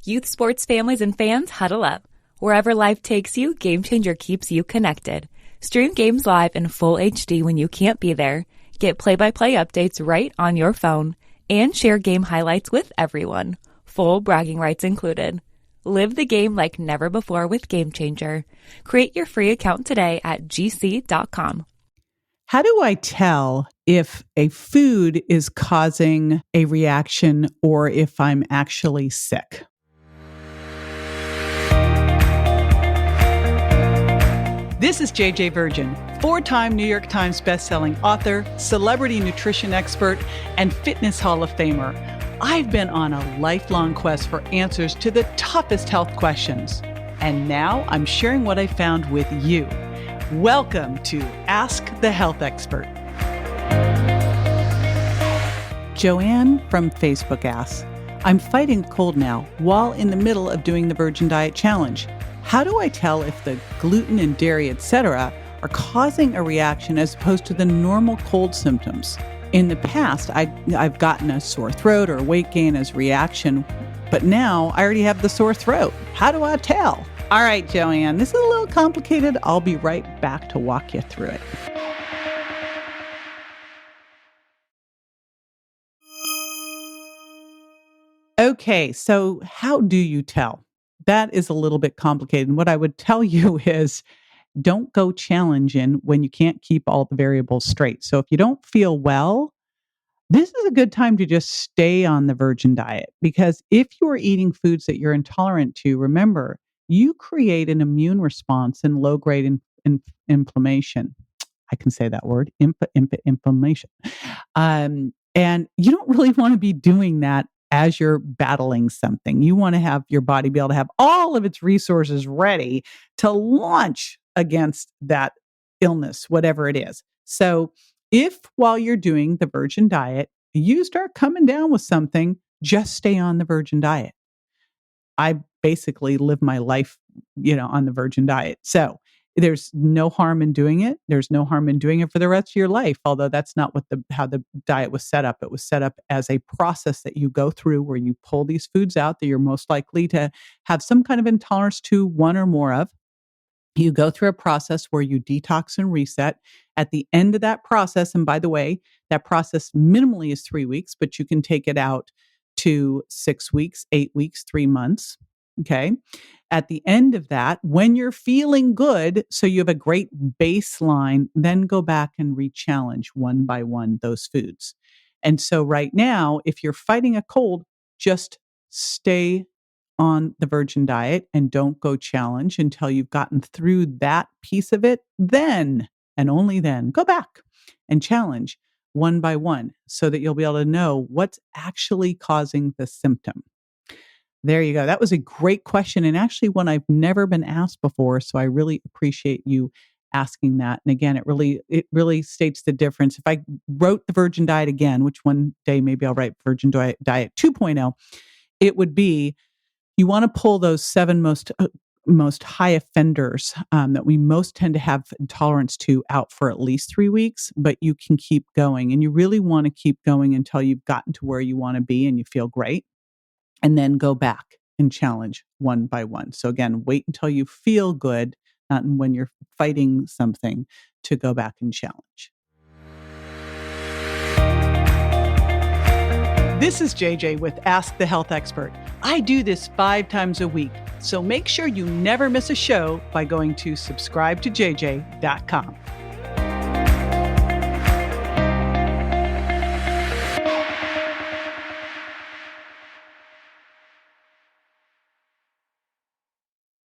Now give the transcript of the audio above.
Youth sports families and fans huddle up. Wherever life takes you, Game Changer keeps you connected. Stream games live in full HD when you can't be there. Get play-by-play updates right on your phone. And share game highlights with everyone. Full bragging rights included. Live the game like never before with Game Changer. Create your free account today at gc.com. How do I tell if a food is causing a reaction or if I'm actually sick? This is JJ Virgin, 4-time New York Times bestselling author, celebrity nutrition expert, and fitness Hall of Famer. I've been on a lifelong quest for answers to the toughest health questions. And now I'm sharing what I found with you. Welcome to Ask the Health Expert. Joanne from Facebook asks, I'm fighting a cold now while in the middle of doing the Virgin Diet Challenge. How do I tell if the gluten and dairy, etc., are causing a reaction as opposed to the normal cold symptoms? In the past, I've gotten a sore throat or weight gain as a reaction, but now I already have the sore throat. How do I tell? All right, Joanne, this is a little complicated. I'll be right back to walk you through it. Okay, so how do you tell? That is a little bit complicated. And what I would tell you is don't go challenging when you can't keep all the variables straight. So if you don't feel well, this is a good time to just stay on the Virgin Diet, because if you're eating foods that you're intolerant to, remember, you create an immune response and low-grade inflammation. I can say that word, inflammation. And you don't really want to be doing that as you're battling something. You want to have your body be able to have all of its resources ready to launch against that illness, whatever it is. So if while you're doing the Virgin Diet, you start coming down with something, just stay on the Virgin Diet. I basically live my life, on the Virgin Diet. So there's no harm in doing it. There's no harm in doing it for the rest of your life, although that's not how the diet was set up. It was set up as a process that you go through where you pull these foods out that you're most likely to have some kind of intolerance to, one or more of. You go through a process where you detox and reset. At the end of that process, and by the way, that process minimally is 3 weeks, but you can take it out to 6 weeks, 8 weeks, 3 months. Okay. At the end of that, when you're feeling good, so you have a great baseline, then go back and re-challenge one by one those foods. And so right now, if you're fighting a cold, just stay on the Virgin Diet and don't go challenge until you've gotten through that piece of it. Then, and only then, go back and challenge one by one so that you'll be able to know what's actually causing the symptom. There you go. That was a great question, and actually one I've never been asked before. So I really appreciate you asking that. And again, it really states the difference. If I wrote the Virgin Diet again, which one day maybe I'll write Virgin Diet 2.0, it would be you want to pull those 7 most high offenders that we most tend to have intolerance to out for at least 3 weeks, but you can keep going, and you really want to keep going until you've gotten to where you want to be and you feel great. And then go back and challenge one by one. So again, wait until you feel good, not when you're fighting something, to go back and challenge. This is JJ with Ask the Health Expert. I do this 5 times a week, so make sure you never miss a show by going to subscribetoJJ.com.